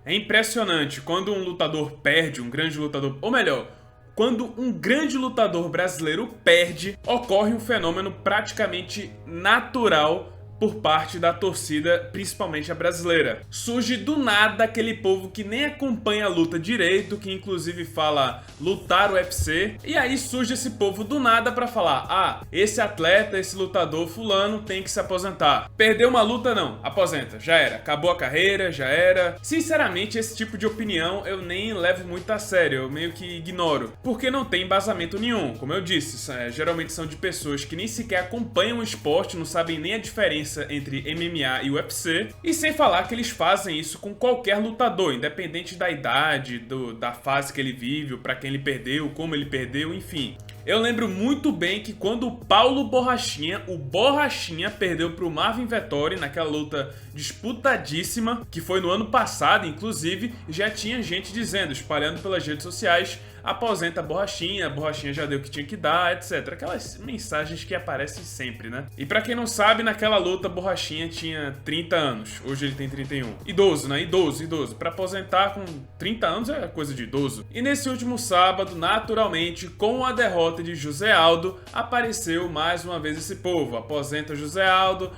É impressionante quando um lutador perde, um grande lutador, ou melhor, quando um grande lutador brasileiro perde, ocorre um fenômeno praticamente natural por parte da torcida, principalmente a brasileira. Surge do nada aquele povo que nem acompanha a luta direito, que inclusive fala lutar UFC, e aí surge esse povo do nada pra falar: ah, esse atleta, esse lutador fulano tem que se aposentar. Perdeu uma luta, não, aposenta, já era, acabou a carreira, já era. Sinceramente, esse tipo de opinião eu nem levo muito a sério, eu meio que ignoro, porque não tem embasamento nenhum. Como eu disse, geralmente são de pessoas que nem sequer acompanham o esporte, não sabem nem a diferença entre MMA e UFC, e sem falar que eles fazem isso com qualquer lutador, independente da idade, da fase que ele vive, pra quem ele perdeu, como ele perdeu, enfim. Eu lembro muito bem que quando o Paulo Borrachinha, o Borrachinha, perdeu pro Marvin Vettori naquela luta disputadíssima, que foi no ano passado, inclusive, já tinha gente dizendo, espalhando pelas redes sociais: aposenta a Borrachinha já deu o que tinha que dar, etc. Aquelas mensagens que aparecem sempre, né? E pra quem não sabe, naquela luta, Borrachinha tinha 30 anos. Hoje ele tem 31. Idoso, né? Idoso. Pra aposentar com 30 anos é coisa de idoso. E nesse último sábado, naturalmente, com a derrota de José Aldo, apareceu mais uma vez esse povo. Aposenta José Aldo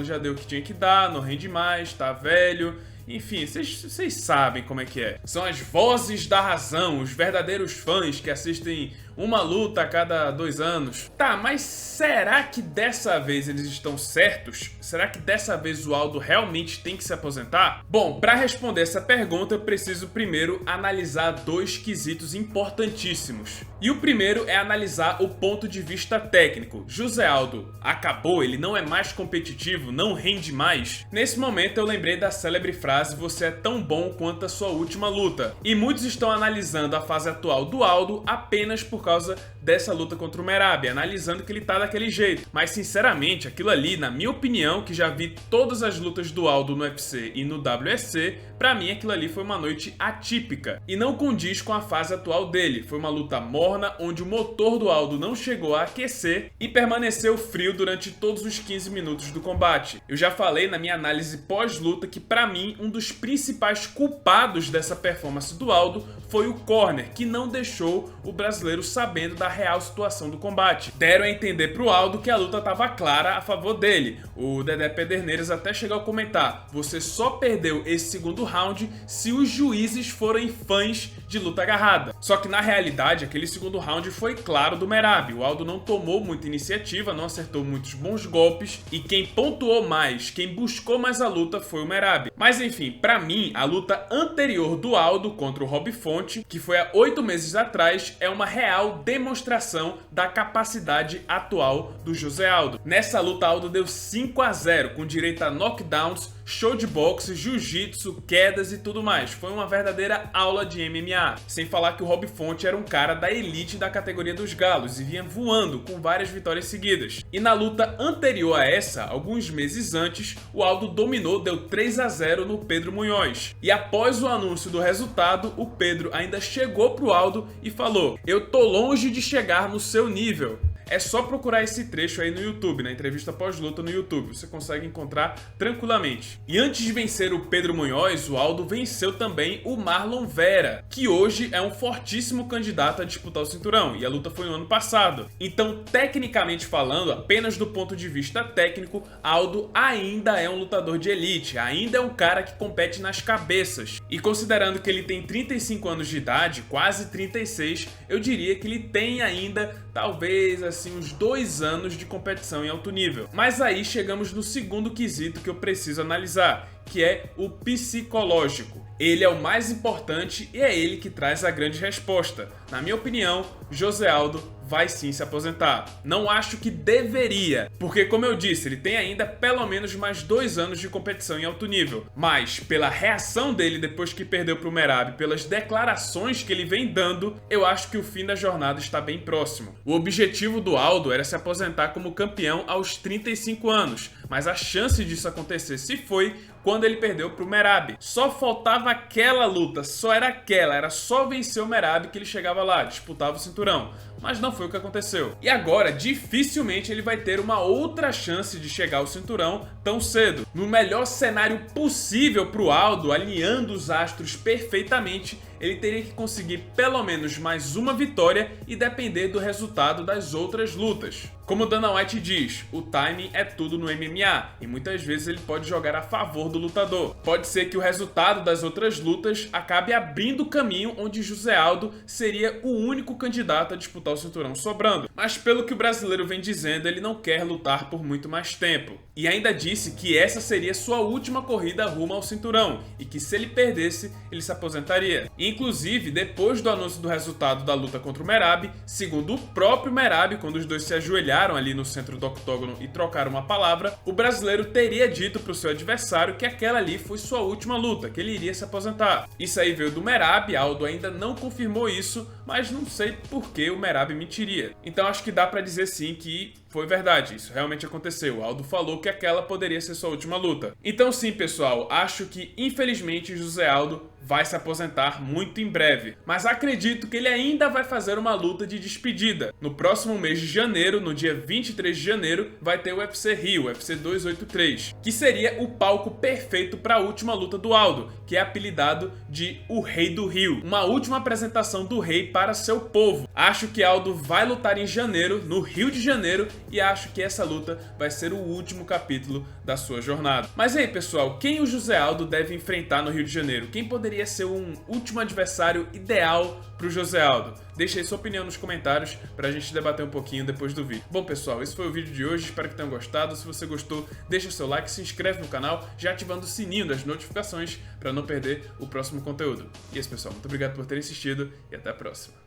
já deu o que tinha que dar, não rende mais, tá velho. Enfim, vocês sabem como é que é. São as vozes da razão, os verdadeiros fãs que assistem uma luta a cada 2 anos. Tá, mas será que dessa vez eles estão certos? Será que dessa vez o Aldo realmente tem que se aposentar? Bom, para responder essa pergunta eu preciso primeiro analisar 2 quesitos importantíssimos. E o primeiro é analisar o ponto de vista técnico. José Aldo acabou? Ele não é mais competitivo? Não rende mais? Nesse momento eu lembrei da célebre frase: você é tão bom quanto a sua última luta. E muitos estão analisando a fase atual do Aldo apenas por causa dessa luta contra o Merab, analisando que ele tá daquele jeito. Mas sinceramente, aquilo ali, na minha opinião, que já vi todas as lutas do Aldo no UFC e no WSC, pra mim aquilo ali foi uma noite atípica e não condiz com a fase atual dele. Foi uma luta morna, onde o motor do Aldo não chegou a aquecer e permaneceu frio durante todos os 15 minutos do combate. Eu já falei na minha análise pós-luta que pra mim um dos principais culpados dessa performance do Aldo foi o corner, que não deixou o brasileiro sabendo da real situação do combate. Deram a entender pro Aldo que a luta estava clara a favor dele. O Dedé Pederneiras até chegou a comentar: você só perdeu esse segundo round se os juízes forem fãs de luta agarrada. Só que na realidade aquele segundo round foi claro do Merab. O Aldo não tomou muita iniciativa, não acertou muitos bons golpes, e quem pontuou mais, quem buscou mais a luta foi o Merab. Mas enfim, pra mim a luta anterior do Aldo contra o Rob Fonte, que foi há 8 meses atrás, é uma real demonstração da capacidade atual do José Aldo. Nessa luta Aldo deu 5-0, com direito a knockdowns, show de boxe, jiu-jitsu, quedas e tudo mais. Foi uma verdadeira aula de MMA. Sem falar que o Rob Fonte era um cara da elite da categoria dos galos e vinha voando com várias vitórias seguidas. E na luta anterior a essa, alguns meses antes, o Aldo dominou, deu 3-0 no Pedro Munhoz. E após o anúncio do resultado, o Pedro ainda chegou pro Aldo e falou: eu tô longe de chegar no seu nível. É só procurar esse trecho aí no YouTube, na entrevista pós-luta no YouTube, você consegue encontrar tranquilamente. E antes de vencer o Pedro Munhoz, o Aldo venceu também o Marlon Vera, que hoje é um fortíssimo candidato a disputar o cinturão, e a luta foi no ano passado. Então, tecnicamente falando, apenas do ponto de vista técnico, Aldo ainda é um lutador de elite, ainda é um cara que compete nas cabeças. E considerando que ele tem 35 anos de idade, quase 36, eu diria que ele tem ainda, talvez, assim, uns 2 anos de competição em alto nível. Mas aí chegamos no segundo quesito que eu preciso analisar, que é o psicológico. Ele é o mais importante e é ele que traz a grande resposta. Na minha opinião, José Aldo vai sim se aposentar. Não acho que deveria, porque como eu disse, ele tem ainda pelo menos mais 2 anos de competição em alto nível. Mas pela reação dele depois que perdeu pro Merab, pelas declarações que ele vem dando, eu acho que o fim da jornada está bem próximo. O objetivo do Aldo era se aposentar como campeão aos 35 anos, mas a chance disso acontecer se foi quando ele perdeu pro Merab. Só faltava aquela luta, só era aquela, era só vencer o Merab que ele chegava lá, disputava o cinturão. Mas não foi o que aconteceu. E agora, dificilmente ele vai ter uma outra chance de chegar ao cinturão tão cedo. No melhor cenário possível pro Aldo, alinhando os astros perfeitamente, ele teria que conseguir pelo menos mais uma vitória e depender do resultado das outras lutas. Como Dana White diz, o timing é tudo no MMA e muitas vezes ele pode jogar a favor do lutador. Pode ser que o resultado das outras lutas acabe abrindo caminho onde José Aldo seria o único candidato a disputar o cinturão sobrando. Mas pelo que o brasileiro vem dizendo, ele não quer lutar por muito mais tempo. E ainda disse que essa seria sua última corrida rumo ao cinturão e que se ele perdesse, ele se aposentaria. Inclusive, depois do anúncio do resultado da luta contra o Merab, segundo o próprio Merab, quando os dois se ajoelharam ali no centro do octógono e trocaram uma palavra, o brasileiro teria dito para o seu adversário que aquela ali foi sua última luta, que ele iria se aposentar. Isso aí veio do Merab, Aldo ainda não confirmou isso, mas não sei por que o Merab mentiria. Então acho que dá para dizer sim que foi verdade, isso realmente aconteceu. Aldo falou que aquela poderia ser sua última luta. Então sim, pessoal, acho que infelizmente José Aldo vai se aposentar muito em breve. Mas acredito que ele ainda vai fazer uma luta de despedida. No próximo mês de janeiro, no dia 23 de janeiro, vai ter o UFC Rio, UFC 283, que seria o palco perfeito para a última luta do Aldo, que é apelidado de o Rei do Rio. Uma última apresentação do rei para seu povo. Acho que Aldo vai lutar em janeiro, no Rio de Janeiro, e acho que essa luta vai ser o último capítulo da sua jornada. Mas aí, pessoal, quem o José Aldo deve enfrentar no Rio de Janeiro? Quem poderia ser um último adversário ideal para o José Aldo? Deixe aí sua opinião nos comentários para a gente debater um pouquinho depois do vídeo. Bom, pessoal, esse foi o vídeo de hoje, espero que tenham gostado. Se você gostou, deixa seu like, se inscreve no canal, já ativando o sininho das notificações para não perder o próximo conteúdo. E é isso, pessoal, muito obrigado por terem assistido e até a próxima.